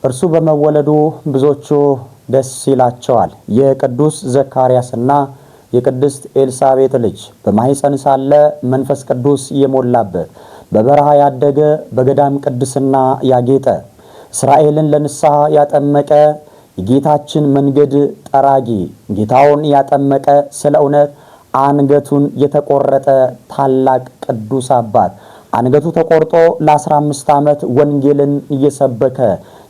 እርሱ በመወለዱ ብዙዎቹ ደስ ይላቸዋል። የቅዱስ ዘካርያስና የቅድስት ኤልሳቤጥ ልጅ በማኅፀን ሳለ መንፈስ ቅዱስ የሞላበት በበረሃ ያደገ በገዳም ቅድስና ያጌጠ እስራኤልን ለንስሐ ያጠመቀ የጌታችን መንገድ ጠራጊ ጌታውን ያጠመቀ ስለ እውነት አንገቱን የተቆረጠ ታላቅ ቅዱስ አባት አንገቱ ተቆርጦ ለ15 ዓመት ወንጌልን እየሰበከ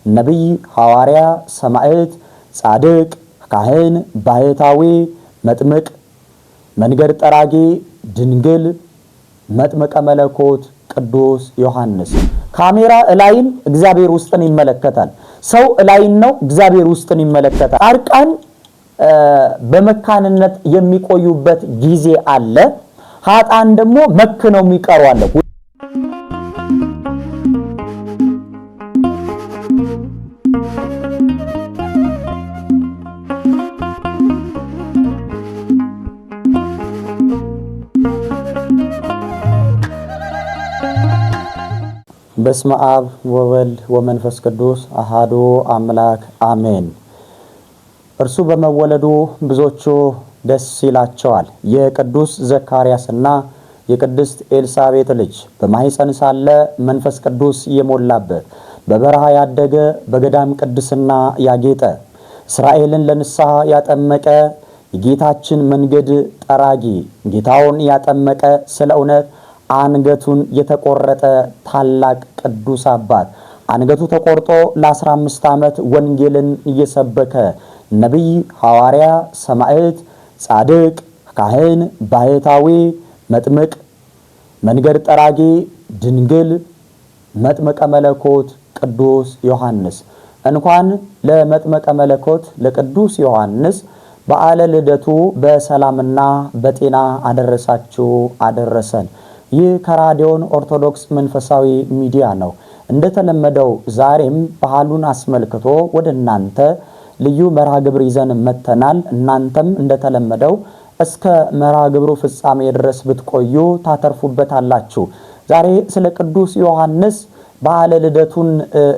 ነቢይ፣ ሐዋርያ፣ ሰማዕት፣ ጻድቅ፣ ካህን፣ ባሕታዊ፣ መጥምቅ፣ መንገድ ጠራጊ፣ ድንግል፣ መጥምቀ መለኮት ቅዱስ ዮሐንስ። ካሜራ እላይን እግዚአብሔር ውስጥን ይመለከታል። ሰው እላይን ነው፣ እግዚአብሔር ውስጥን ይመለከታል። ጻድቃን በመካንነት የሚቆዩበት ጊዜ አለ። ኃጥአን ደግሞ መክነው የሚቀሩ አለ። በስመ አብ ወወልድ ወመንፈስ ቅዱስ አሐዱ አምላክ አሜን። እርሱ በመወለዱ ብዙዎቹ ደስ ይላቸዋል። የቅዱስ ዘካርያስና የቅድስት ኤልሳቤጥ ልጅ በማኅፀን ሳለ መንፈስ ቅዱስ የሞላበት በበረሃ ያደገ በገዳም ቅድስና ያጌጠ እስራኤልን ለንስሐ ያጠመቀ የጌታችን መንገድ ጠራጊ ጌታውን ያጠመቀ ስለ እውነት አንገቱን የተቆረጠ ታላቅ ቅዱስ አባት አንገቱ ተቆርጦ ለ15 ዓመት ወንጌልን እየሰበከ ነቢይ፣ ሐዋርያ፣ ሰማዕት፣ ጻድቅ፣ ካህን፣ ባሕታዊ፣ መጥምቅ፣ መንገድ ጠራጊ፣ ድንግል፣ መጥምቀ መለኮት ቅዱስ ዮሐንስ። እንኳን ለመጥምቀ መለኮት ለቅዱስ ዮሐንስ በዓለ ልደቱ በሰላምና በጤና አደረሳችሁ አደረሰን። ይህ ከራዲዮን ኦርቶዶክስ መንፈሳዊ ሚዲያ ነው። እንደተለመደው ዛሬም ባህሉን አስመልክቶ ወደ እናንተ ልዩ መርሃ ግብር ይዘን መተናል። እናንተም እንደተለመደው እስከ መርሃ ግብሩ ፍጻሜ ድረስ ብትቆዩ ታተርፉበታላችሁ። ዛሬ ስለ ቅዱስ ዮሐንስ በዓለ ልደቱን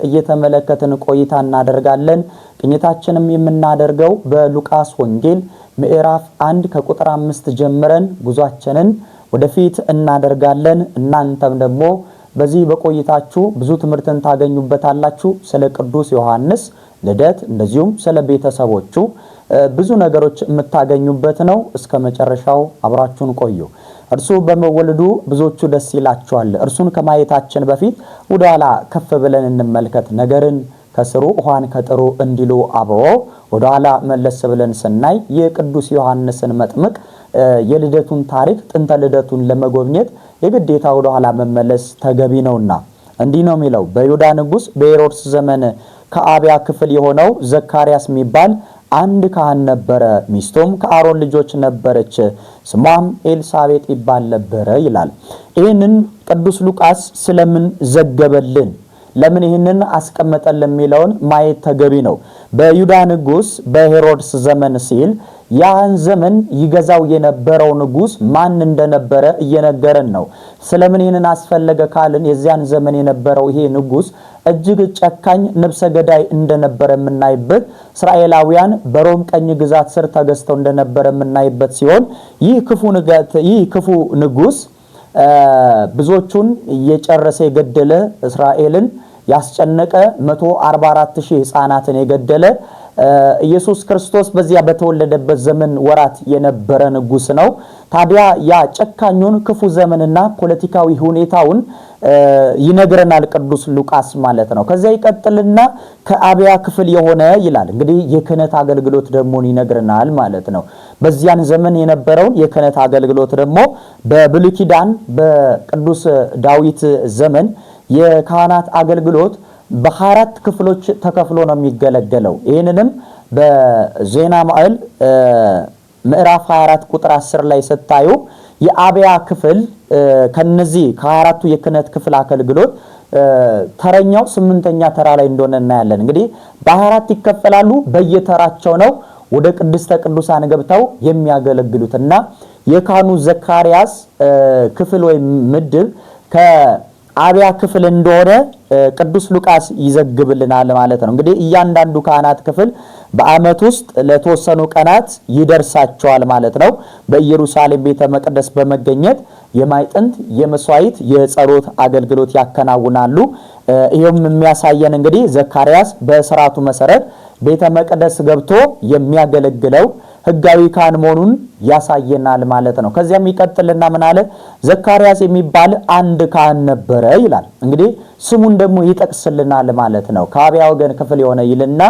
እየተመለከትን ቆይታ እናደርጋለን። ቅኝታችንም የምናደርገው በሉቃስ ወንጌል ምዕራፍ 1 ከቁጥር 5 ጀምረን ጉዟችንን ወደፊት እናደርጋለን። እናንተም ደግሞ በዚህ በቆይታችሁ ብዙ ትምህርትን ታገኙበታላችሁ። ስለ ቅዱስ ዮሐንስ ልደት እንደዚሁም ስለ ቤተሰቦቹ ብዙ ነገሮች የምታገኙበት ነው። እስከ መጨረሻው አብራችሁን ቆዩ። እርሱ በመወለዱ ብዙዎቹ ደስ ይላቸዋል። እርሱን ከማየታችን በፊት ወደኋላ ከፍ ብለን እንመልከት። ነገርን ከስሩ ውሃን ከጥሩ እንዲሉ አበው ወደኋላ መለስ ብለን ስናይ የቅዱስ ዮሐንስን መጥምቅ የልደቱን ታሪክ ጥንተ ልደቱን ለመጎብኘት የግዴታ ወደኋላ መመለስ ተገቢ ነውና እንዲህ ነው የሚለው። በይሁዳ ንጉስ በሄሮድስ ዘመን ከአብያ ክፍል የሆነው ዘካርያስ የሚባል አንድ ካህን ነበረ። ሚስቱም ከአሮን ልጆች ነበረች፣ ስሟም ኤልሳቤጥ ይባል ነበረ ይላል። ይህንን ቅዱስ ሉቃስ ስለምን ዘገበልን? ለምን ይህንን አስቀመጠልን የሚለውን ማየት ተገቢ ነው። በይሁዳ ንጉስ በሄሮድስ ዘመን ሲል ያን ዘመን ይገዛው የነበረው ንጉስ ማን እንደነበረ እየነገረን ነው። ስለምን ይህንን አስፈለገ ካልን የዚያን ዘመን የነበረው ይሄ ንጉስ እጅግ ጨካኝ ነፍሰ ገዳይ እንደነበረ የምናይበት፣ እስራኤላውያን በሮም ቀኝ ግዛት ስር ተገዝተው እንደነበረ የምናይበት ሲሆን ይህ ክፉ ንጉስ ብዙዎቹን የጨረሰ የገደለ እስራኤልን ያስጨነቀ 144,000 ሕፃናትን የገደለ ኢየሱስ ክርስቶስ በዚያ በተወለደበት ዘመን ወራት የነበረ ንጉስ ነው። ታዲያ ያ ጨካኙን ክፉ ዘመንና ፖለቲካዊ ሁኔታውን ይነግረናል ቅዱስ ሉቃስ ማለት ነው። ከዚያ ይቀጥልና ከአብያ ክፍል የሆነ ይላል። እንግዲህ የክህነት አገልግሎት ደግሞ ይነግረናል ማለት ነው። በዚያን ዘመን የነበረው የክህነት አገልግሎት ደግሞ በብሉይ ኪዳን በቅዱስ ዳዊት ዘመን የካህናት አገልግሎት በ24 ክፍሎች ተከፍሎ ነው የሚገለገለው። ይሄንንም በዜና መዋዕል ምዕራፍ 24 ቁጥር 10 ላይ ስታዩ የአብያ ክፍል ከነዚህ ከ24ቱ የክህነት ክፍል አገልግሎት ተረኛው 8ኛ ተራ ላይ እንደሆነ እናያለን። እንግዲህ በ24 ይከፈላሉ። በየተራቸው ነው ወደ ቅድስተ ቅዱሳን ገብተው የሚያገለግሉትና የካህኑ ዘካርያስ ክፍል ወይ ምድብ ጣቢያ ክፍል እንደሆነ ቅዱስ ሉቃስ ይዘግብልናል ማለት ነው። እንግዲህ እያንዳንዱ ካህናት ክፍል በዓመት ውስጥ ለተወሰኑ ቀናት ይደርሳቸዋል ማለት ነው። በኢየሩሳሌም ቤተ መቅደስ በመገኘት የማይጥንት የመስዋዕት የጸሎት አገልግሎት ያከናውናሉ። ይሄም የሚያሳየን እንግዲህ ዘካርያስ በሥርዓቱ መሰረት ቤተ መቅደስ ገብቶ የሚያገለግለው ሕጋዊ ካህን መሆኑን ያሳየናል ማለት ነው። ከዚያም ይቀጥልና ምን አለ? ዘካርያስ የሚባል አንድ ካህን ነበረ ይላል። እንግዲህ ስሙን ደግሞ ይጠቅስልናል ማለት ነው። ከአብያ ወገን ክፍል የሆነ ይልና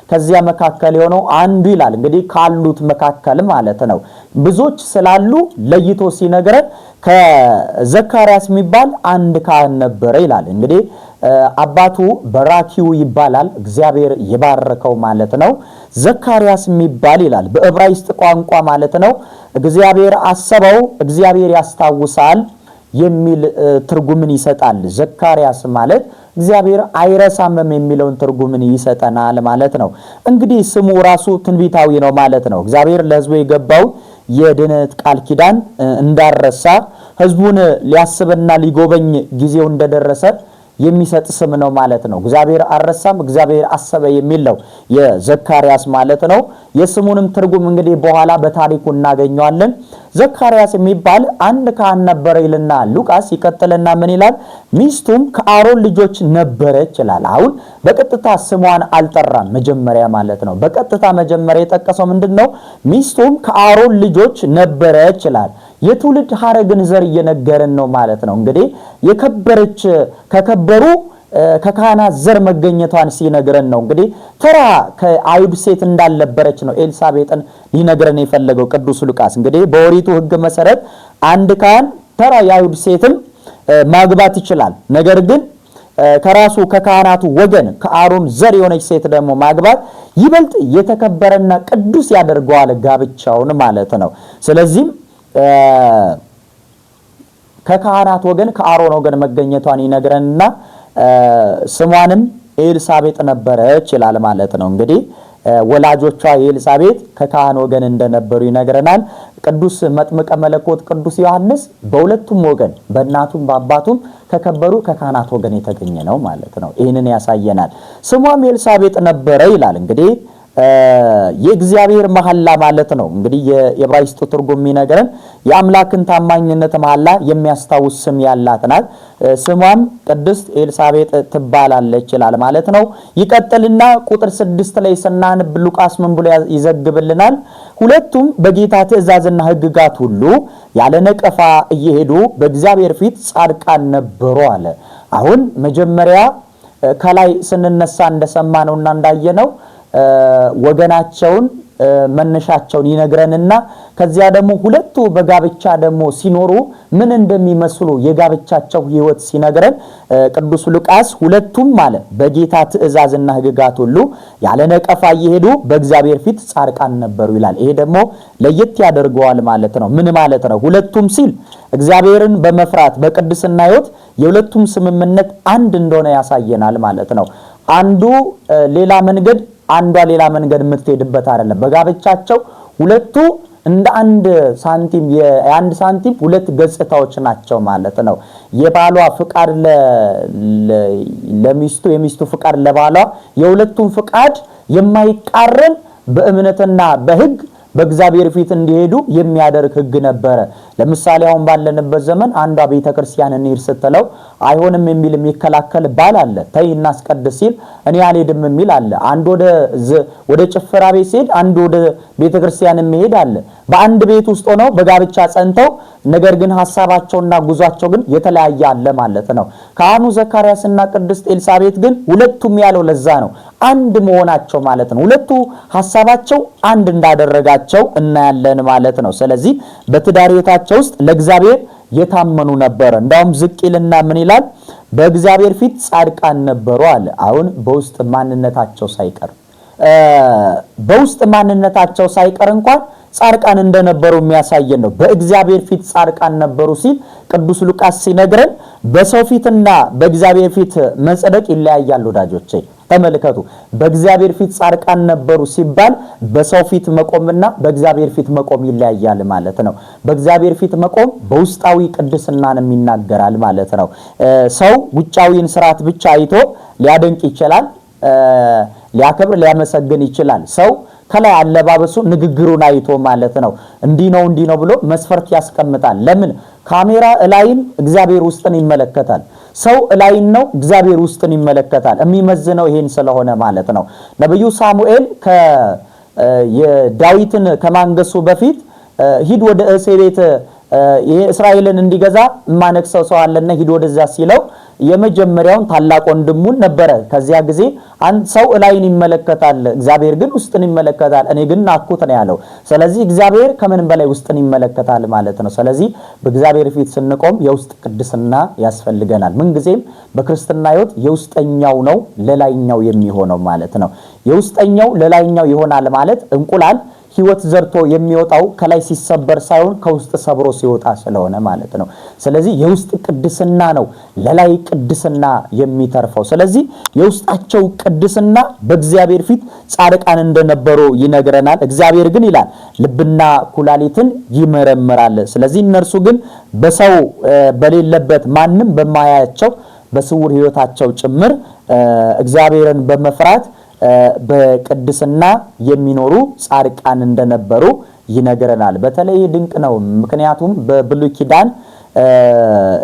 ከዚያ መካከል የሆነው አንዱ ይላል። እንግዲህ ካሉት መካከል ማለት ነው። ብዙዎች ስላሉ ለይቶ ሲነግረን ከዘካርያስ የሚባል አንድ ካህን ነበረ ይላል። እንግዲህ አባቱ በራኪው ይባላል፣ እግዚአብሔር ይባርከው ማለት ነው። ዘካርያስ የሚባል ይላል በዕብራይስጥ ቋንቋ ማለት ነው። እግዚአብሔር አሰበው፣ እግዚአብሔር ያስታውሳል የሚል ትርጉምን ይሰጣል። ዘካርያስ ማለት እግዚአብሔር አይረሳም የሚለውን ትርጉምን ይሰጠናል ማለት ነው። እንግዲህ ስሙ ራሱ ትንቢታዊ ነው ማለት ነው። እግዚአብሔር ለሕዝቡ የገባው የድነት ቃል ኪዳን እንዳረሳ ሕዝቡን ሊያስብና ሊጎበኝ ጊዜው እንደደረሰ የሚሰጥ ስም ነው ማለት ነው። እግዚአብሔር አረሳም እግዚአብሔር አሰበ የሚል ነው የዘካርያስ ማለት ነው። የስሙንም ትርጉም እንግዲህ በኋላ በታሪኩ እናገኘዋለን። ዘካርያስ የሚባል አንድ ካህን ነበረ ይልና ሉቃስ ይቀጥልና ምን ይላል? ሚስቱም ከአሮን ልጆች ነበረች ይላል። አሁን በቀጥታ ስሟን አልጠራም መጀመሪያ ማለት ነው። በቀጥታ መጀመሪያ የጠቀሰው ምንድነው? ሚስቱም ከአሮን ልጆች ነበረች ይላል። የትውልድ ሐረግን ዘር እየነገረን ነው ማለት ነው። እንግዲህ የከበረች ከከበሩ ከካህናት ዘር መገኘቷን ሲነግረን ነው። እንግዲህ ተራ ከአይሁድ ሴት እንዳልነበረች ነው ኤልሳቤጥን ሊነግረን የፈለገው ቅዱስ ሉቃስ። እንግዲህ በኦሪቱ ሕግ መሰረት አንድ ካህን ተራ የአይሁድ ሴትም ማግባት ይችላል። ነገር ግን ከራሱ ከካህናቱ ወገን ከአሮን ዘር የሆነች ሴት ደግሞ ማግባት ይበልጥ የተከበረና ቅዱስ ያደርገዋል ጋብቻውን ማለት ነው። ስለዚህም ከካህናት ወገን ከአሮን ወገን መገኘቷን ይነግረንና ስሟንም ኤልሳቤጥ ነበረች ይላል ማለት ነው። እንግዲህ ወላጆቿ የኤልሳቤጥ ከካህን ወገን እንደነበሩ ይነግረናል። ቅዱስ መጥምቀ መለኮት ቅዱስ ዮሐንስ በሁለቱም ወገን በእናቱም በአባቱም ከከበሩ ከካህናት ወገን የተገኘ ነው ማለት ነው። ይህንን ያሳየናል። ስሟም ኤልሳቤጥ ነበረ ይላል። እንግዲህ የእግዚአብሔር መሐላ ማለት ነው። እንግዲህ የዕብራይስጡ ትርጉም የሚነግረን የአምላክን ታማኝነት መሐላ የሚያስታውስ ስም ያላት ናት። ስሟም ቅድስት ኤልሳቤጥ ትባላለች ይላል ማለት ነው። ይቀጥልና ቁጥር 6 ላይ ስናነብ ሉቃስ ምን ብሎ ይዘግብልናል? ሁለቱም በጌታ ትእዛዝና ሕግጋት ሁሉ ያለ ነቀፋ እየሄዱ በእግዚአብሔር ፊት ጻድቃን ነበሩ አለ። አሁን መጀመሪያ ከላይ ስንነሳ እንደሰማነውና እንዳየነው ወገናቸውን መነሻቸውን ይነግረንና ከዚያ ደግሞ ሁለቱ በጋብቻ ደግሞ ሲኖሩ ምን እንደሚመስሉ የጋብቻቸው ሕይወት ሲነግረን ቅዱስ ሉቃስ ሁለቱም ማለት በጌታ ትእዛዝና ሕግጋት ሁሉ ያለ ነቀፋ እየሄዱ በእግዚአብሔር ፊት ጻድቃን ነበሩ ይላል። ይሄ ደግሞ ለየት ያደርገዋል ማለት ነው። ምን ማለት ነው? ሁለቱም ሲል እግዚአብሔርን በመፍራት በቅድስና ሕይወት የሁለቱም ስምምነት አንድ እንደሆነ ያሳየናል ማለት ነው። አንዱ ሌላ መንገድ አንዷ ሌላ መንገድ የምትሄድበት አይደለም። በጋብቻቸው ሁለቱ እንደ አንድ ሳንቲም የአንድ ሳንቲም ሁለት ገጽታዎች ናቸው ማለት ነው። የባሏ ፍቃድ ለሚስቱ የሚስቱ ፍቃድ ለባሏ የሁለቱም ፍቃድ የማይቃረን በእምነትና በሕግ በእግዚአብሔር ፊት እንዲሄዱ የሚያደርግ ሕግ ነበረ። ለምሳሌ አሁን ባለንበት ዘመን አንዷ ቤተክርስቲያን እንሂድ ስትለው አይሆንም የሚል የሚከላከል ባል አለ። ተይ እናስቀድስ ሲል እኔ አልሄድም የሚል አለ። አንድ ወደ ጭፈራ ቤት ሲሄድ አንድ ወደ ቤተክርስቲያን የሚሄድ አለ። በአንድ ቤት ውስጥ ሆነው በጋብቻ ጸንተው ነገር ግን ሐሳባቸውና ጉዟቸው ግን የተለያየ አለ ማለት ነው። ካህኑ ዘካርያስና ቅድስት ኤልሳቤጥ ግን ሁለቱም ያለው ለዛ ነው አንድ መሆናቸው ማለት ነው። ሁለቱ ሐሳባቸው አንድ እንዳደረጋቸው እናያለን ማለት ነው። ስለዚህ በትዳር ቤታቸው ውስጥ ለእግዚአብሔር የታመኑ ነበረ። እንዳውም ዝቅ ይልና ምን ይላል? በእግዚአብሔር ፊት ጻድቃን ነበሩ አለ። አሁን በውስጥ ማንነታቸው ሳይቀር እንኳን ጻድቃን እንደነበሩ የሚያሳየን ነው። በእግዚአብሔር ፊት ጻድቃን ነበሩ ሲል ቅዱስ ሉቃስ ሲነግረን በሰው ፊትና በእግዚአብሔር ፊት መጽደቅ ይለያያል ወዳጆቼ። ተመልከቱ፣ በእግዚአብሔር ፊት ጻድቃን ነበሩ ሲባል በሰው ፊት መቆምና በእግዚአብሔር ፊት መቆም ይለያያል ማለት ነው። በእግዚአብሔር ፊት መቆም በውስጣዊ ቅድስናን የሚናገራል ማለት ነው። ሰው ውጫዊን ስርዓት ብቻ አይቶ ሊያደንቅ ይችላል፣ ሊያከብር ሊያመሰግን ይችላል። ሰው ከላይ አለባበሱ ንግግሩን አይቶ ማለት ነው እንዲህ ነው ብሎ መስፈርት ያስቀምጣል። ለምን? ካሜራ እላይን እግዚአብሔር ውስጥን ይመለከታል። ሰው እላይን ነው እግዚአብሔር ውስጥን ይመለከታል። የሚመዝነው ይሄን ስለሆነ ማለት ነው። ነብዩ ሳሙኤል የዳዊትን ከማንገሱ በፊት ሂድ ወደ እሴይ ቤት ይሄ እስራኤልን እንዲገዛ ማነክሰው ሰው አለና ሂድ ወደዛ ሲለው የመጀመሪያውን ታላቅ ወንድሙን ነበረ። ከዚያ ጊዜ አንድ ሰው እላይን ይመለከታል፣ እግዚአብሔር ግን ውስጥን ይመለከታል። እኔ ግን ናኩት ነው ያለው። ስለዚህ እግዚአብሔር ከምን በላይ ውስጥን ይመለከታል ማለት ነው። ስለዚህ በእግዚአብሔር ፊት ስንቆም የውስጥ ቅድስና ያስፈልገናል። ምን ጊዜም በክርስትና ሕይወት የውስጠኛው ነው ለላይኛው የሚሆነው ማለት ነው። የውስጠኛው ለላይኛው ይሆናል ማለት እንቁላል ሕይወት ዘርቶ የሚወጣው ከላይ ሲሰበር ሳይሆን ከውስጥ ሰብሮ ሲወጣ ስለሆነ ማለት ነው። ስለዚህ የውስጥ ቅድስና ነው ለላይ ቅድስና የሚተርፈው። ስለዚህ የውስጣቸው ቅድስና በእግዚአብሔር ፊት ጻድቃን እንደነበሩ ይነግረናል። እግዚአብሔር ግን ይላል ልብና ኩላሊትን ይመረምራል። ስለዚህ እነርሱ ግን በሰው በሌለበት ማንም በማያያቸው በስውር ሕይወታቸው ጭምር እግዚአብሔርን በመፍራት በቅድስና የሚኖሩ ጻድቃን እንደነበሩ ይነግረናል። በተለይ ድንቅ ነው። ምክንያቱም በብሉይ ኪዳን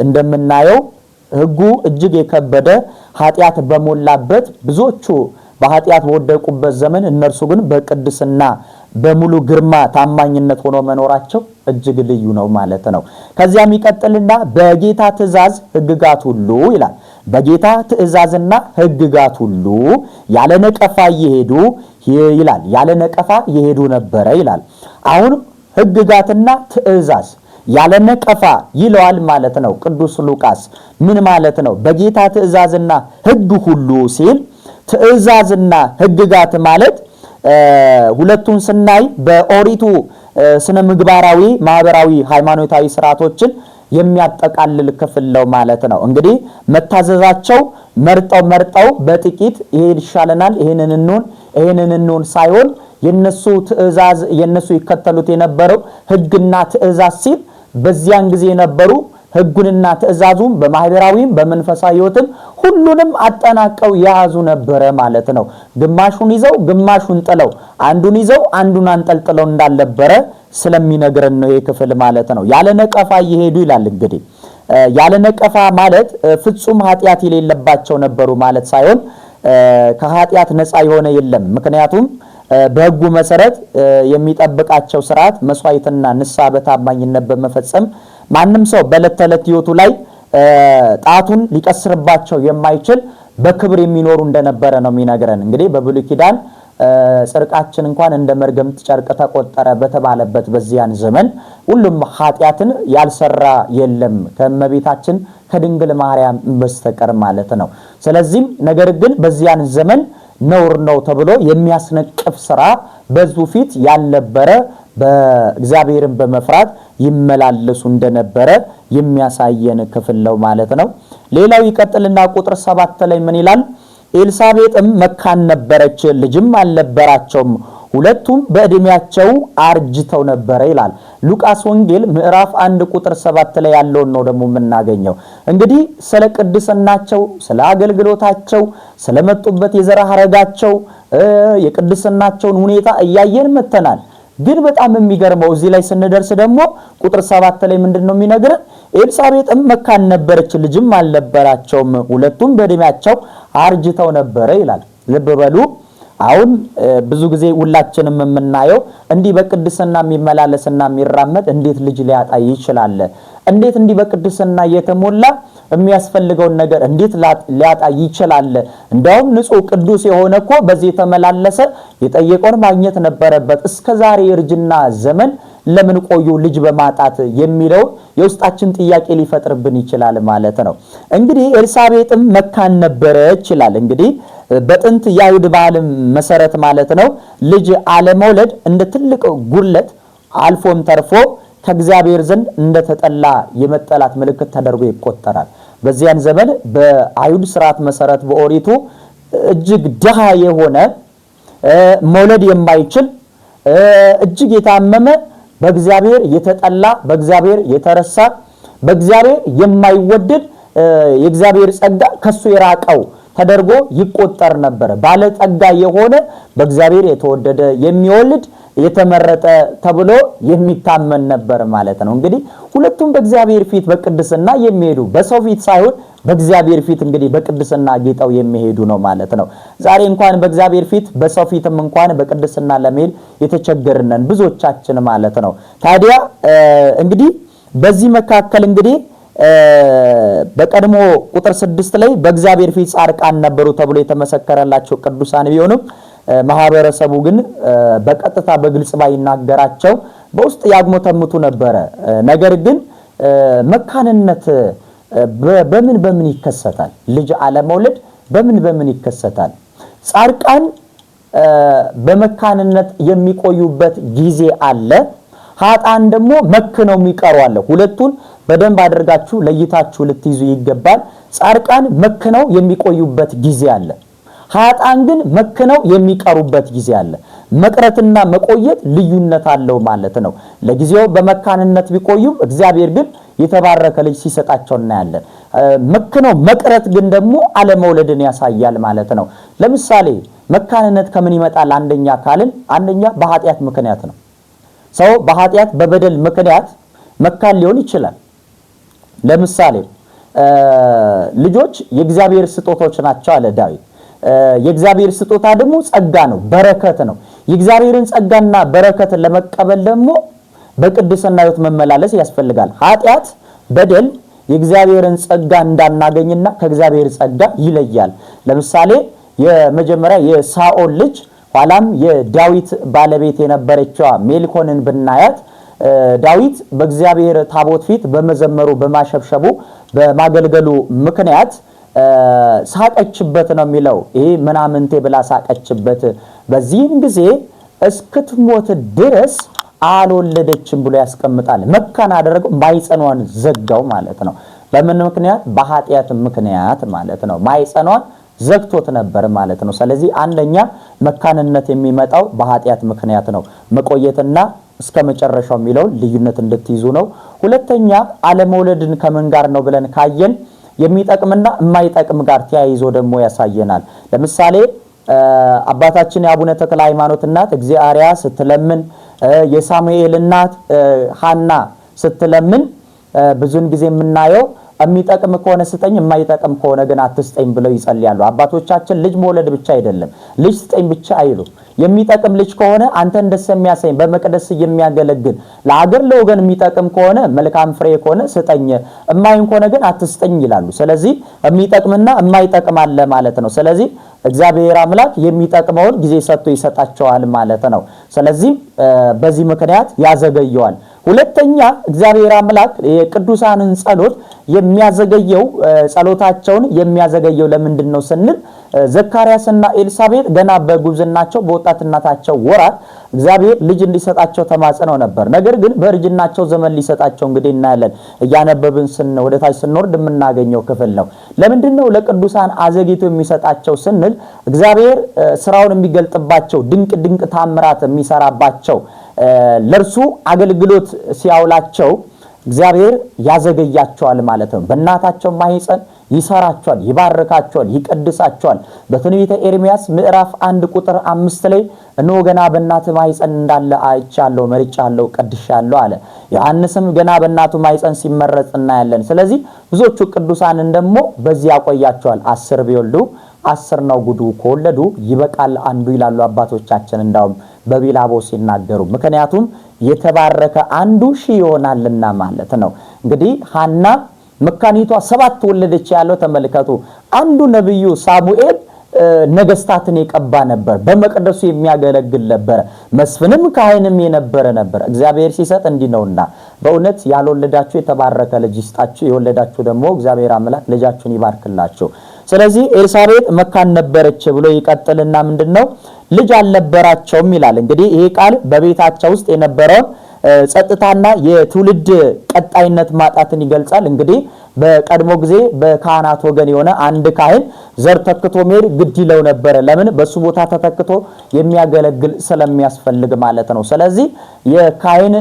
እንደምናየው ሕጉ እጅግ የከበደ ኃጢአት በሞላበት ብዙዎቹ በኃጢአት በወደቁበት ዘመን እነርሱ ግን በቅድስና በሙሉ ግርማ ታማኝነት ሆኖ መኖራቸው እጅግ ልዩ ነው ማለት ነው። ከዚያም ይቀጥልና በጌታ ትእዛዝ ሕግጋት ሁሉ ይላል። በጌታ ትእዛዝና ሕግጋት ሁሉ ያለ ነቀፋ ይሄዱ ይላል። ያለ ነቀፋ ይሄዱ ነበረ ይላል። አሁን ሕግጋትና ትእዛዝ ያለ ነቀፋ ይለዋል ማለት ነው ቅዱስ ሉቃስ። ምን ማለት ነው? በጌታ ትእዛዝና ሕግ ሁሉ ሲል ትእዛዝና ሕግጋት ማለት ሁለቱን ስናይ በኦሪቱ ስነ ምግባራዊ ማህበራዊ ሃይማኖታዊ ስርዓቶችን የሚያጠቃልል ክፍል ነው ማለት ነው። መታዘዛቸው መርጠው በጥቂት ይሄ ይሻለናል ይሄንን እንሁን ሳይሆን የነሱ ትእዛዝ የነሱ ይከተሉት የነበረው ሕግና ትእዛዝ ሲል በዚያን ጊዜ የነበሩ ሕጉንና ትእዛዙን በማህበራዊም በመንፈሳዊ ሕይወትም ሁሉንም አጠናቀው ያዙ ነበረ ማለት ነው። ግማሹን ይዘው ግማሹን ጥለው አንዱን ይዘው አንዱን አንጠልጥለው እንዳልነበረ ስለሚነግረን ነው ይሄ ክፍል ማለት ነው። ያለ ነቀፋ ይሄዱ ይላል። ያለ ነቀፋ ማለት ፍጹም ኃጢአት የሌለባቸው ነበሩ ማለት ሳይሆን ከኃጢአት ነፃ የሆነ የለም። ምክንያቱም በሕጉ መሰረት የሚጠብቃቸው ስርዓት መስዋዕትና ንስሐ በታማኝነት በመፈጸም ማንም ሰው በዕለት ተዕለት ሕይወቱ ላይ ጣቱን ሊቀስርባቸው የማይችል በክብር የሚኖሩ እንደነበረ ነው የሚነግረን። በብሉይ ኪዳን ጽድቃችን እንኳን እንደ መርገምት ጨርቅ ተቆጠረ በተባለበት በዚያን ዘመን ሁሉም ኃጢአትን ያልሰራ የለም ከእመቤታችን ከድንግል ማርያም በስተቀር ማለት ነው። ስለዚህም ነገር ግን በዚያን ዘመን ነውር ነው ተብሎ የሚያስነቅፍ ስራ በዙ ፊት ያልነበረ በእግዚአብሔርን በመፍራት ይመላለሱ እንደነበረ የሚያሳየን ክፍል ነው ማለት ነው። ሌላው ይቀጥልና ቁጥር 7 ላይ ምን ይላል? ኤልሳቤጥም መካን ነበረች፣ ልጅም አልነበራቸውም፣ ሁለቱም በእድሜያቸው አርጅተው ነበረ ይላል። ሉቃስ ወንጌል ምዕራፍ 1 ቁጥር 7 ላይ ያለውን ነው ደግሞ የምናገኘው። ስለ ቅድስናቸው፣ ስለ አገልግሎታቸው፣ ስለመጡበት የዘር ሐረጋቸው የቅድስናቸውን ሁኔታ እያየን መተናል። ግን በጣም የሚገርመው እዚህ ላይ ስንደርስ ደግሞ ቁጥር 7 ላይ ምንድነው የሚነግረን? ኤልሳቤጥም መካን ነበረች፣ ልጅም አልነበራቸውም፣ ሁለቱም በእድሜያቸው አርጅተው ነበረ ይላል። ልብ በሉ። አሁን ብዙ ጊዜ ሁላችንም የምናየው እንዲህ በቅድስና የሚመላለስና የሚራመድ እንዴት ልጅ ሊያጣ ይችላል? እንዴት እንዲህ በቅድስና የተሞላ የሚያስፈልገውን ነገር እንዴት ሊያጣ ይችላል? እንደውም ንጹህ ቅዱስ የሆነ እኮ በዚህ የተመላለሰ የጠየቀውን ማግኘት ነበረበት። እስከዛሬ እርጅና ዘመን ለምን ቆዩ ልጅ በማጣት የሚለው የውስጣችን ጥያቄ ሊፈጥርብን ይችላል ማለት ነው። ኤልሳቤጥም መካን ነበረች ይላል። በጥንት የአይሁድ ባህል መሰረት ማለት ነው ልጅ አለመውለድ እንደ ትልቅ ጉድለት አልፎም ተርፎ ከእግዚአብሔር ዘንድ እንደተጠላ የመጠላት ምልክት ተደርጎ ይቆጠራል። በዚያን ዘመን በአይሁድ ሥርዓት መሰረት በኦሪቱ እጅግ ድሃ የሆነ መውለድ የማይችል እጅግ የታመመ በእግዚአብሔር የተጠላ በእግዚአብሔር የተረሳ በእግዚአብሔር የማይወደድ የእግዚአብሔር ጸጋ ከሱ የራቀው ተደርጎ ይቆጠር ነበር። ባለ ጸጋ የሆነ በእግዚአብሔር የተወደደ የሚወልድ የተመረጠ ተብሎ የሚታመን ነበር ማለት ነው። እንግዲህ ሁለቱም በእግዚአብሔር ፊት በቅድስና የሚሄዱ በሰው ፊት ሳይሆን በእግዚአብሔር ፊት እንግዲህ በቅድስና ጌጠው የሚሄዱ ነው ማለት ነው። ዛሬ እንኳን በእግዚአብሔር ፊት በሰው ፊትም እንኳን በቅድስና ለመሄድ የተቸገርነን ብዙዎቻችን ማለት ነው። ታዲያ እንግዲህ በዚህ መካከል እንግዲህ በቀድሞ ቁጥር 6 ላይ በእግዚአብሔር ፊት ጻድቃን ነበሩ ተብሎ የተመሰከረላቸው ቅዱሳን ቢሆኑም ማህበረሰቡ ግን በቀጥታ በግልጽ ባይናገራቸው በውስጥ ያግሞተምቱ ነበረ። ነገር ግን መካንነት በምን ይከሰታል? ልጅ አለመውለድ በምን ይከሰታል? ጻድቃን በመካንነት የሚቆዩበት ጊዜ አለ። ኃጥአን ደግሞ መክነው የሚቀሩ አለ። ሁለቱን በደንብ አድርጋችሁ ለይታችሁ ልትይዙ ይገባል። ጻድቃን መክነው የሚቆዩበት ጊዜ አለ። ኃጥአን ግን መክነው የሚቀሩበት ጊዜ አለ። መቅረትና መቆየት ልዩነት አለው ማለት ነው። ለጊዜው በመካንነት ቢቆዩም እግዚአብሔር ግን የተባረከ ልጅ ሲሰጣቸው እናያለን። መክነው መቅረት ግን ደግሞ አለመውለድን ያሳያል ማለት ነው። ለምሳሌ መካንነት ከምን ይመጣል? አንደኛ በኃጢአት ምክንያት ነው። ሰው በኃጢአት በበደል ምክንያት መካን ሊሆን ይችላል። ለምሳሌ ልጆች የእግዚአብሔር ስጦታዎች ናቸው አለ ዳዊት። የእግዚአብሔር ስጦታ ደግሞ ጸጋ ነው፣ በረከት ነው። የእግዚአብሔርን ጸጋና በረከት ለመቀበል ደግሞ በቅድስና ሕይወት መመላለስ ያስፈልጋል። ኃጢአት በደል የእግዚአብሔርን ጸጋ እንዳናገኝና ከእግዚአብሔር ጸጋ ይለያል። ለምሳሌ የመጀመሪያ የሳኦል ልጅ ኋላም የዳዊት ባለቤት የነበረችው ሜልኮልን ብናያት ዳዊት በእግዚአብሔር ታቦት ፊት በመዘመሩ በማሸብሸቡ በማገልገሉ ምክንያት ሳቀችበት ነው የሚለው። ይሄ ምናምንቴ ብላ ሳቀችበት። በዚህም ጊዜ እስክትሞት ድረስ አልወለደችም ብሎ ያስቀምጣል። መካን አደረገው፣ ማይጸኗን ዘጋው ማለት ነው። በምን ምክንያት? በኃጢአት ምክንያት ማለት ነው። ማይጸኗን ዘግቶት ነበር ማለት ነው። ስለዚህ አንደኛ መካንነት የሚመጣው በኃጢአት ምክንያት ነው። መቆየትና እስከ መጨረሻው የሚለው ልዩነት እንድትይዙ ነው። ሁለተኛ አለመውለድን ከምን ጋር ነው ብለን ካየን የሚጠቅምና የማይጠቅም ጋር ተያይዞ ደግሞ ያሳየናል። ለምሳሌ አባታችን የአቡነ ተክለ ሃይማኖት እናት እግዚአብሔር ስትለምን፣ የሳሙኤል እናት ሐና ስትለምን ብዙን ጊዜ የምናየው የሚጠቅም ከሆነ ስጠኝ የማይጠቅም ከሆነ ግን አትስጠኝ ብለው ይጸልያሉ። አባቶቻችን ልጅ መውለድ ብቻ አይደለም፣ ልጅ ስጠኝ ብቻ አይሉ። የሚጠቅም ልጅ ከሆነ አንተን ደስ የሚያሰኝ በመቅደስ የሚያገለግል ለሀገር ለወገን የሚጠቅም ከሆነ መልካም ፍሬ ከሆነ ስጠኝ፣ የማይን ከሆነ ግን አትስጠኝ ይላሉ። ስለዚህ የሚጠቅምና የማይጠቅም አለ ማለት ነው። ስለዚህ እግዚአብሔር አምላክ የሚጠቅመውን ጊዜ ሰጥቶ ይሰጣቸዋል ማለት ነው። ስለዚህ በዚህ ምክንያት ያዘገየዋል። ሁለተኛ እግዚአብሔር አምላክ የቅዱሳንን ጸሎት የሚያዘገየው ጸሎታቸውን የሚያዘገየው ለምንድን ነው ስንል ዘካርያስና ኤልሳቤጥ ገና በጉብዝናቸው በወጣትነታቸው ወራት እግዚአብሔር ልጅ እንዲሰጣቸው ተማጽነው ነበር። ነገር ግን በእርጅናቸው ዘመን ሊሰጣቸው እንግዲህ እናያለን። እያነበብን ወደ ታች ስንወርድ የምናገኘው ክፍል ነው። ለምንድን ነው ለቅዱሳን አዘግይቶ የሚሰጣቸው ስንል እግዚአብሔር ስራውን የሚገልጥባቸው ድንቅ ታምራት የሚሰራባቸው ለርሱ አገልግሎት ሲያውላቸው እግዚአብሔር ያዘገያቸዋል ማለት ነው። በእናታቸው ማህፀን ይሰራቸዋል፣ ይባርካቸዋል፣ ይቀድሳቸዋል። በትንቢተ ኤርምያስ ምዕራፍ 1 ቁጥር 5 ላይ እነሆ ገና በእናት ማህፀን እንዳለ አይቻለሁ፣ መርጫለሁ፣ ቀድሻለሁ አለ። ዮሐንስም ገና በእናቱ ማህፀን ሲመረጥ እናያለን። ስለዚህ ብዙዎቹ ቅዱሳንን ደግሞ በዚህ ያቆያቸዋል። 10 ቢወልዱ 10 ነው ጉዱ፣ ከወለዱ ይበቃል አንዱ ይላሉ አባቶቻችን እንዳውም በቢላቦ ሲናገሩ። ምክንያቱም የተባረከ አንዱ ሺህ ይሆናልና ማለት ነው። እንግዲህ ሐና መካኒቷ 7 ወለደች ያለው ተመልከቱ። አንዱ ነብዩ ሳሙኤል ነገስታትን የቀባ ነበር፣ በመቅደሱ የሚያገለግል ነበር፣ መስፍንም ካህንም የነበረ ነበር። እግዚአብሔር ሲሰጥ እንዲህ ነውና በእውነት ያልወለዳችሁ የተባረከ ልጅ ይስጣችሁ፣ የወለዳችሁ ደግሞ እግዚአብሔር አምላክ ልጃችሁን ይባርክላችሁ። ስለዚህ ኤልሳቤጥ መካን ነበረች ብሎ ይቀጥልና ምንድነው ልጅ አልነበራቸውም ይላል። እንግዲህ ይሄ ቃል በቤታቸው ውስጥ የነበረው ጸጥታና የትውልድ ቀጣይነት ማጣትን ይገልጻል። እንግዲህ በቀድሞ ጊዜ በካህናት ወገን የሆነ አንድ ካህን ዘር ተክቶ መሄድ ግድ ይለው ነበር። ለምን? በሱ ቦታ ተተክቶ የሚያገለግል ስለሚያስፈልግ ማለት ነው። ስለዚህ የካህን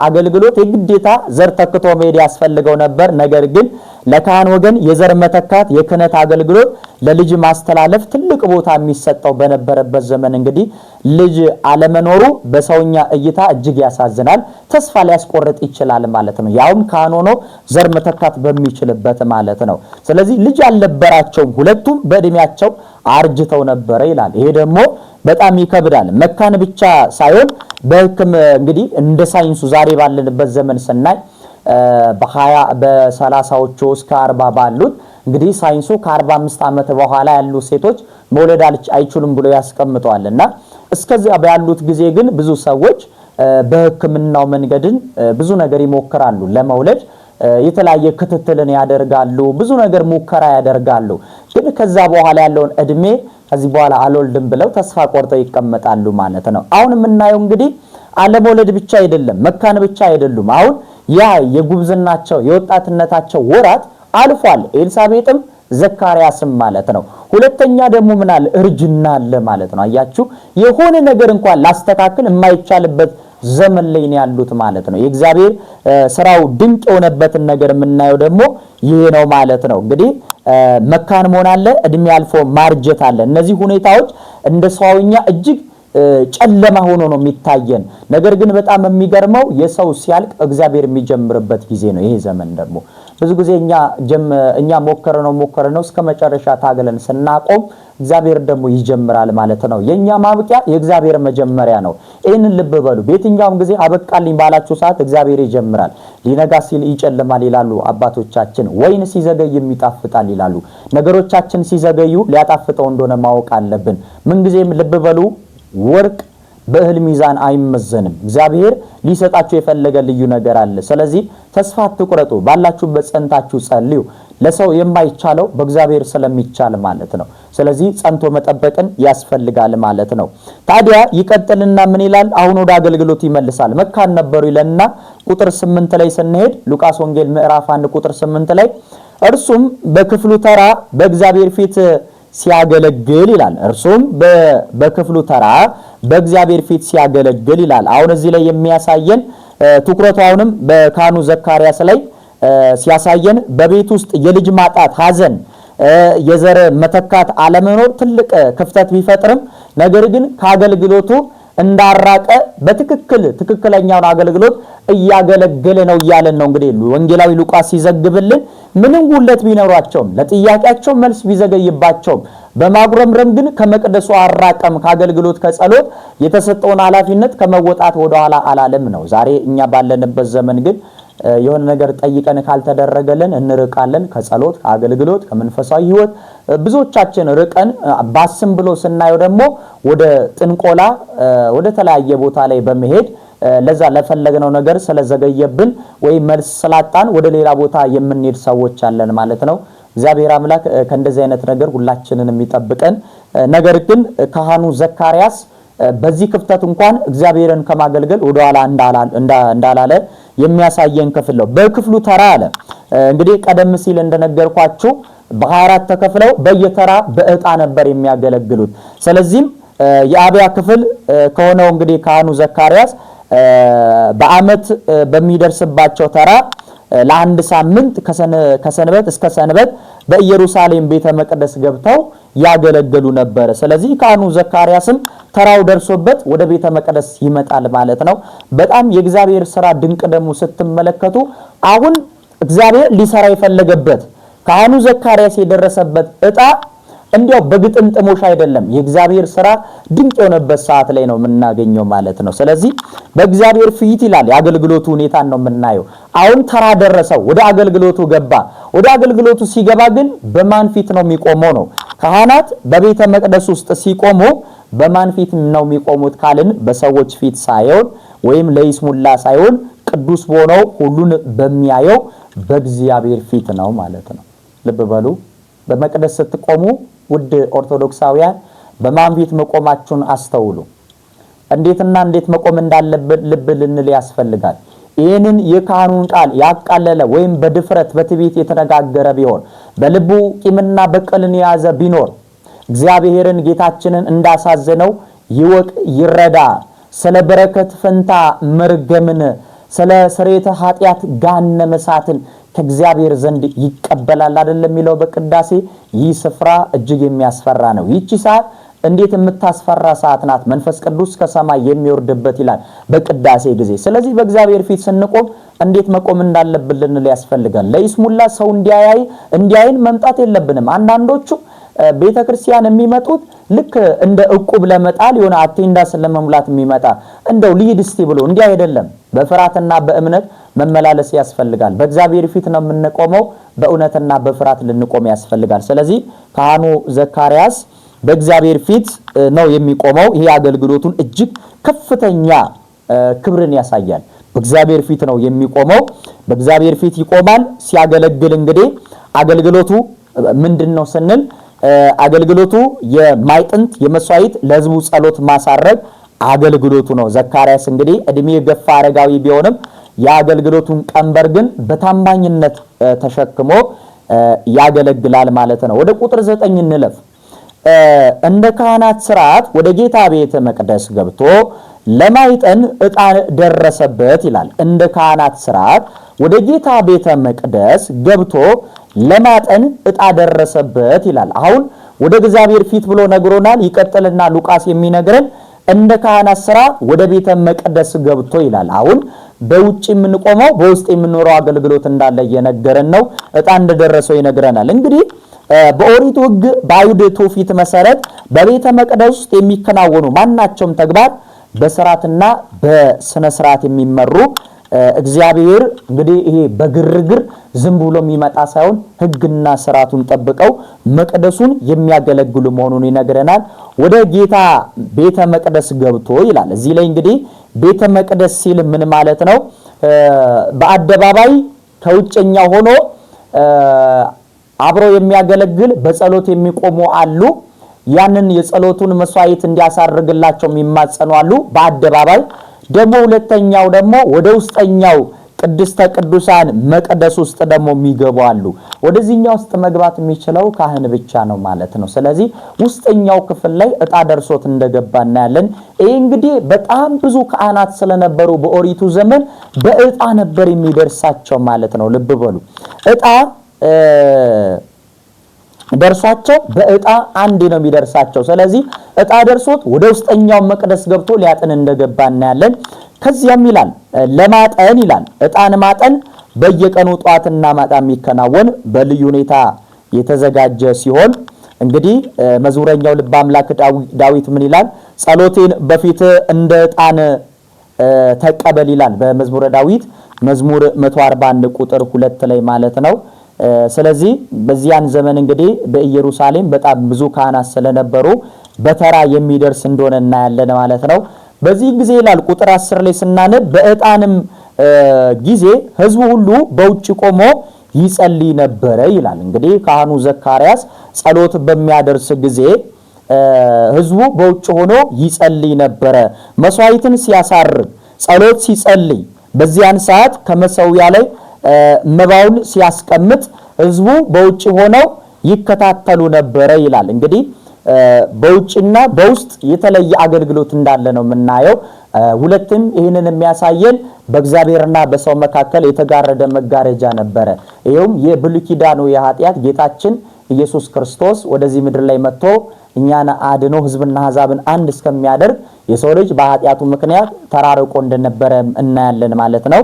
አገልግሎት የግዴታ ዘር ተክቶ መሄድ ያስፈልገው ነበር። ነገር ግን ለካህን ወገን የዘር መተካት የክህነት አገልግሎት ለልጅ ማስተላለፍ ትልቅ ቦታ የሚሰጠው በነበረበት ዘመን እንግዲህ ልጅ አለመኖሩ በሰውኛ እይታ እጅግ ያሳዝናል፣ ተስፋ ሊያስቆርጥ ይችላል ማለት ነው። ያውም ካህን ሆኖ ዘር መተካት በሚችልበት ማለት ነው። ስለዚህ ልጅ አልነበራቸውም፣ ሁለቱም በእድሜያቸው አርጅተው ነበረ ይላል። ይሄ ደግሞ በጣም ይከብዳል። መካን ብቻ ሳይሆን በሕክም እንግዲህ እንደ ሳይንሱ ዛሬ ባለንበት ዘመን ስናይ በ30ዎቹ እስከ 40 ባሉት እንግዲህ ሳይንሱ ከ45 ዓመት በኋላ ያሉ ሴቶች መውለድ አይችሉም ብሎ ያስቀምጠዋልና እስከዚያ ባሉት ጊዜ ግን ብዙ ሰዎች በሕክምናው መንገድን ብዙ ነገር ይሞክራሉ ለመውለድ የተለያየ ክትትልን ያደርጋሉ፣ ብዙ ነገር ሙከራ ያደርጋሉ። ግን ከዛ በኋላ ያለውን እድሜ ከዚህ በኋላ አልወልድም ብለው ተስፋ ቆርጠው ይቀመጣሉ ማለት ነው። አሁን የምናየው እንግዲህ አለመውለድ ብቻ አይደለም፣ መካን ብቻ አይደሉም። አሁን ያ የጉብዝናቸው የወጣትነታቸው ወራት አልፏል። ኤልሳቤጥም ዘካርያስም ማለት ነው። ሁለተኛ ደግሞ ምን አለ? እርጅና አለ ማለት ነው። አያችሁ፣ የሆነ ነገር እንኳን ላስተካክል የማይቻልበት ዘመን ላይ ነው ያሉት ማለት ነው። የእግዚአብሔር ስራው ድንቅ የሆነበትን ነገር የምናየው ደግሞ ይሄ ነው ማለት ነው። እንግዲህ መካን መሆን አለ፣ እድሜ አልፎ ማርጀት አለ። እነዚህ ሁኔታዎች እንደ ሰውኛ እጅግ ጨለማ ሆኖ ነው የሚታየን። ነገር ግን በጣም የሚገርመው የሰው ሲያልቅ እግዚአብሔር የሚጀምርበት ጊዜ ነው። ይሄ ዘመን ደግሞ ብዙ ጊዜ እኛ ሞከረነው እስከ መጨረሻ ታገለን ስናቆም እግዚአብሔር ደግሞ ይጀምራል ማለት ነው። የኛ ማብቂያ የእግዚአብሔር መጀመሪያ ነው። ይህንን ልብ በሉ። በየትኛውም ጊዜ አበቃልኝ ባላችሁ ሰዓት እግዚአብሔር ይጀምራል። ሊነጋ ሲል ይጨልማል ይላሉ አባቶቻችን። ወይን ሲዘገይም ይጣፍጣል ይላሉ። ነገሮቻችን ሲዘገዩ ሊያጣፍጠው እንደሆነ ማወቅ አለብን። ምንጊዜም ልብ በሉ፣ ወርቅ በእህል ሚዛን አይመዘንም። እግዚአብሔር ሊሰጣችሁ የፈለገ ልዩ ነገር አለ። ስለዚህ ተስፋ አትቁረጡ፣ ባላችሁበት ጸንታችሁ ጸልዩ። ለሰው የማይቻለው በእግዚአብሔር ስለሚቻል ማለት ነው። ስለዚህ ጸንቶ መጠበቅን ያስፈልጋል ማለት ነው። ታዲያ ይቀጥልና ምን ይላል? አሁን ወደ አገልግሎት ይመልሳል። መካን ነበሩ ይለና ቁጥር 8 ላይ ስንሄድ ሉቃስ ወንጌል ምዕራፍ 1 ቁጥር 8 ላይ እርሱም በክፍሉ ተራ በእግዚአብሔር ፊት ሲያገለግል ይላል። እርሱም በክፍሉ ተራ በእግዚአብሔር ፊት ሲያገለግል ይላል። አሁን እዚህ ላይ የሚያሳየን ትኩረቱ አሁንም በካህኑ ዘካርያስ ላይ ሲያሳየን በቤት ውስጥ የልጅ ማጣት ሐዘን፣ የዘር መተካት አለመኖር ትልቅ ክፍተት ቢፈጥርም ነገር ግን ከአገልግሎቱ እንዳራቀ ትክክለኛውን አገልግሎት እያገለገለ ነው እያለን ነው። እንግዲህ ወንጌላዊ ሉቃስ ሲዘግብልን ምንም ጉለት ቢኖራቸውም ለጥያቄያቸው መልስ ቢዘገይባቸውም በማጉረምረም ግን ከመቅደሱ አራቀም፣ ከአገልግሎት ከጸሎት የተሰጠውን ኃላፊነት ከመወጣት ወደኋላ አላለም ነው። ዛሬ እኛ ባለንበት ዘመን ግን የሆነ ነገር ጠይቀን ካልተደረገልን እንርቃለን። ከጸሎት ከአገልግሎት ከመንፈሳዊ ሕይወት ብዙዎቻችን ርቀን ባስም ብሎ ስናየው ደግሞ ወደ ጥንቆላ ወደ ተለያየ ቦታ ላይ በመሄድ ለዛ ለፈለግነው ነገር ስለዘገየብን ወይ መልስ ስላጣን ወደ ሌላ ቦታ የምንሄድ ሰዎች አለን ማለት ነው። እግዚአብሔር አምላክ ከእንደዚህ አይነት ነገር ሁላችንን የሚጠብቀን። ነገር ግን ካህኑ ዘካርያስ በዚህ ክፍተት እንኳን እግዚአብሔርን ከማገልገል ወደኋላ እንዳላለ የሚያሳየን ክፍል ነው። በክፍሉ ተራ አለ። እንግዲህ ቀደም ሲል እንደነገርኳችሁ በ24 ተከፍለው በየተራ በእጣ ነበር የሚያገለግሉት። ስለዚህም የአብያ ክፍል ከሆነው እንግዲህ ካህኑ ዘካርያስ በአመት በሚደርስባቸው ተራ ለአንድ ሳምንት ከሰንበት እስከ ሰንበት በኢየሩሳሌም ቤተ መቅደስ ገብተው ያገለግሉ ነበር። ስለዚህ ካህኑ ዘካርያስም ተራው ደርሶበት ወደ ቤተ መቅደስ ይመጣል ማለት ነው። በጣም የእግዚአብሔር ሥራ ድንቅ ደግሞ ስትመለከቱ አሁን እግዚአብሔር ሊሰራ የፈለገበት ካህኑ ዘካርያስ የደረሰበት እጣ እንዲያው በግጥምጥሞሽ አይደለም። የእግዚአብሔር ሥራ ድንቅ የሆነበት ሰዓት ላይ ነው የምናገኘው ማለት ነው። ስለዚህ በእግዚአብሔር ፊት ይላል የአገልግሎቱ ሁኔታን ነው የምናየው። አሁን ተራ ደረሰው፣ ወደ አገልግሎቱ ገባ። ወደ አገልግሎቱ ሲገባ ግን በማን ፊት ነው የሚቆመው ነው? ካህናት በቤተ መቅደስ ውስጥ ሲቆሙ በማን ፊት ነው የሚቆሙት ካልን በሰዎች ፊት ሳይሆን ወይም ለይስሙላ ሳይሆን ቅዱስ በሆነው ሁሉን በሚያየው በእግዚአብሔር ፊት ነው ማለት ነው። ልብ በሉ። በመቅደስ ስትቆሙ ውድ ኦርቶዶክሳውያን በማን ፊት መቆማችሁን አስተውሉ። እንዴትና እንዴት መቆም እንዳለብን ልብ ልንል ያስፈልጋል። ይህንን የካህኑን ቃል ያቃለለ ወይም በድፍረት በትዕቢት የተነጋገረ ቢሆን በልቡ ቂምና በቀልን የያዘ ቢኖር እግዚአብሔርን ጌታችንን እንዳሳዘነው ይወቅ ይረዳ። ስለ በረከት ፈንታ መርገምን ስለ ስርየተ ኃጢአት ገሃነመ እሳትን ከእግዚአብሔር ዘንድ ይቀበላል አይደለም የሚለው በቅዳሴ። ይህ ስፍራ እጅግ የሚያስፈራ ነው። ይህች ሰዓት እንዴት የምታስፈራ ሰዓት ናት! መንፈስ ቅዱስ ከሰማይ የሚወርድበት ይላል በቅዳሴ ጊዜ። ስለዚህ በእግዚአብሔር ፊት ስንቆም እንዴት መቆም እንዳለብን ልንል ያስፈልጋል። ለይስሙላ ሰው እንዲያይን መምጣት የለብንም። አንዳንዶቹ ቤተክርስቲያን የሚመጡት ልክ እንደ ዕቁብ ለመጣል የሆነ አቴንዳንስ ለመሙላት የሚመጣ እንደው ልሂድ እስቲ ብሎ እንዲህ አይደለም። በፍርሃትና በእምነት መመላለስ ያስፈልጋል። በእግዚአብሔር ፊት ነው የምንቆመው። በእውነትና በፍርሃት ልንቆም ያስፈልጋል። ስለዚህ ካህኑ ዘካርያስ በእግዚአብሔር ፊት ነው የሚቆመው። ይሄ አገልግሎቱን እጅግ ከፍተኛ ክብርን ያሳያል። በእግዚአብሔር ፊት ነው የሚቆመው። በእግዚአብሔር ፊት ይቆማል ሲያገለግል። እንግዲህ አገልግሎቱ ምንድነው ስንል አገልግሎቱ የማይጥንት የመስዋዕት ለሕዝቡ ጸሎት ማሳረግ አገልግሎቱ ነው። ዘካርያስ እንግዲህ እድሜ የገፋ አረጋዊ ቢሆንም የአገልግሎቱን ቀንበር ግን በታማኝነት ተሸክሞ ያገለግላል ማለት ነው። ወደ ቁጥር 9 እንለፍ። እንደ ካህናት ሥርዓት ወደ ጌታ ቤተ መቅደስ ገብቶ ለማይጠን ዕጣን ደረሰበት ይላል። እንደ ካህናት ሥርዓት ወደ ጌታ ቤተ መቅደስ ገብቶ ለማጠን ዕጣ ደረሰበት ይላል። አሁን ወደ እግዚአብሔር ፊት ብሎ ነግሮናል። ይቀጥልና ሉቃስ የሚነግረን እንደ ካህናት ሥርዓት ወደ ቤተ መቅደስ ገብቶ ይላል። አሁን በውጭ የምንቆመው በውስጥ የምንኖረው አገልግሎት እንዳለ እየነገረን ነው። ዕጣ እንደደረሰው ይነግረናል። እንግዲህ በኦሪቱ ሕግ በአይሁድ ትውፊት መሰረት በቤተ መቅደስ ውስጥ የሚከናወኑ ማናቸውም ተግባር በሥርዓትና በስነ ስርዓት የሚመሩ እግዚአብሔር እንግዲህ ይሄ በግርግር ዝም ብሎ የሚመጣ ሳይሆን ሕግና ስርዓቱን ጠብቀው መቅደሱን የሚያገለግሉ መሆኑን ይነግረናል። ወደ ጌታ ቤተ መቅደስ ገብቶ ይላል። እዚህ ላይ እንግዲህ ቤተ መቅደስ ሲል ምን ማለት ነው? በአደባባይ ከውጭኛው ሆኖ አብሮ የሚያገለግል በጸሎት የሚቆሙ አሉ። ያንን የጸሎቱን መስዋዕት እንዲያሳርግላቸው የሚማጸኑ አሉ በአደባባይ። ደግሞ ሁለተኛው ደግሞ ወደ ውስጠኛው ቅድስተ ቅዱሳን መቅደስ ውስጥ ደግሞ የሚገቡ አሉ። ወደዚህኛው ውስጥ መግባት የሚችለው ካህን ብቻ ነው ማለት ነው። ስለዚህ ውስጠኛው ክፍል ላይ ዕጣ ደርሶት እንደገባ እናያለን። ይሄ እንግዲህ በጣም ብዙ ካህናት ስለነበሩ በኦሪቱ ዘመን በዕጣ ነበር የሚደርሳቸው ማለት ነው። ልብ በሉ። ዕጣ ደርሷቸው በዕጣ አንድ ነው የሚደርሳቸው። ስለዚህ ዕጣ ደርሶት ወደ ውስጠኛው መቅደስ ገብቶ ሊያጥን እንደገባ እናያለን። ከዚያም ይላል ለማጠን ይላል። ዕጣን ማጠን በየቀኑ ጧትና ማታ የሚከናወን በልዩ ሁኔታ የተዘጋጀ ሲሆን እንግዲህ መዝሙረኛው ልበ አምላክ ዳዊት ምን ይላል? ጸሎቴን በፊት እንደ ዕጣን ተቀበል ይላል በመዝሙረ ዳዊት መዝሙር 141 ቁጥር 2 ላይ ማለት ነው። ስለዚህ በዚያን ዘመን እንግዲህ በኢየሩሳሌም በጣም ብዙ ካህናት ስለነበሩ በተራ የሚደርስ እንደሆነ እናያለን ማለት ነው። በዚህ ጊዜ ይላል ቁጥር 10 ላይ ስናነብ በዕጣንም ጊዜ ሕዝቡ ሁሉ በውጭ ቆሞ ይጸልይ ነበረ ይላል። እንግዲህ ካህኑ ዘካርያስ ጸሎት በሚያደርስ ጊዜ ሕዝቡ በውጭ ሆኖ ይጸልይ ነበረ። መስዋዕትን ሲያሳርግ ጸሎት ሲጸልይ በዚያን ሰዓት ከመሰዊያ ላይ መባውን ሲያስቀምጥ ሕዝቡ በውጭ ሆነው ይከታተሉ ነበረ ይላል። እንግዲህ በውጭና በውስጥ የተለየ አገልግሎት እንዳለ ነው የምናየው። ሁለቱም ይህንን የሚያሳየን በእግዚአብሔርና በሰው መካከል የተጋረደ መጋረጃ ነበረ። ይሄውም የብሉይ ኪዳኑ የኃጢአት ጌታችን ኢየሱስ ክርስቶስ ወደዚህ ምድር ላይ መጥቶ እኛን አድኖ ሕዝብና አሕዛብን አንድ እስከሚያደርግ የሰው ልጅ በኃጢአቱ ምክንያት ተራርቆ እንደነበረ እናያለን ማለት ነው።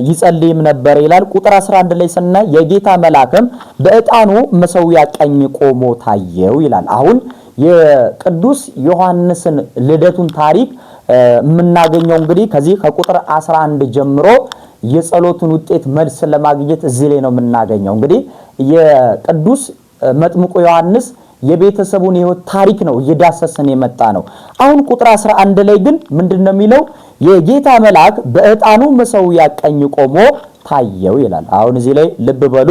ይጸልይም ነበር ይላል። ቁጥር 11 ላይ ስናይ የጌታ መልአክም በዕጣኑ መሰዊያ ቀኝ ቆሞ ታየው ይላል። አሁን የቅዱስ ዮሐንስን ልደቱን ታሪክ የምናገኘው እንግዲህ ከዚህ ከቁጥር 11 ጀምሮ የጸሎቱን ውጤት መልስ ለማግኘት እዚህ ላይ ነው የምናገኘው። እንግዲህ የቅዱስ መጥምቁ ዮሐንስ የቤተሰቡን የሕይወት ታሪክ ነው እየዳሰሰን የመጣ ነው። አሁን ቁጥር 11 ላይ ግን ምንድነው የሚለው? የጌታ መልአክ በዕጣኑ መሰዊያ ቀኝ ቆሞ ታየው ይላል። አሁን እዚህ ላይ ልብ በሉ።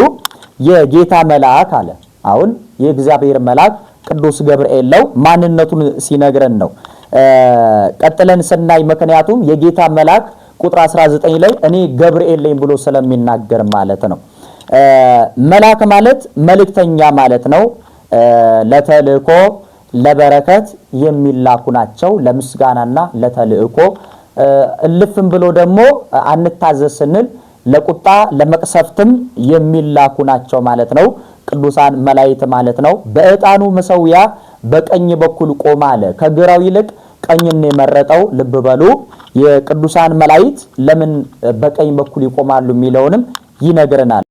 የጌታ መልአክ አለ። አሁን የእግዚአብሔር መልአክ ቅዱስ ገብርኤል ነው ማንነቱን ሲነግረን ነው። ቀጥለን ስናይ ምክንያቱም የጌታ መልአክ ቁጥር 19 ላይ እኔ ገብርኤል ነኝ ብሎ ስለሚናገር ማለት ነው። መልአክ ማለት መልእክተኛ ማለት ነው። ለተልእኮ ለበረከት የሚላኩ ናቸው። ለምስጋናና ለተልእኮ እልፍም ብሎ ደግሞ አንታዘዝ ስንል ለቁጣ ለመቅሰፍትም የሚላኩ ናቸው ማለት ነው። ቅዱሳን መላእክት ማለት ነው። በዕጣኑ መሠዊያ በቀኝ በኩል ቆመ አለ። ከግራው ይልቅ ቀኝን የመረጠው ልብ በሉ። የቅዱሳን መላእክት ለምን በቀኝ በኩል ይቆማሉ የሚለውንም ይነግረናል።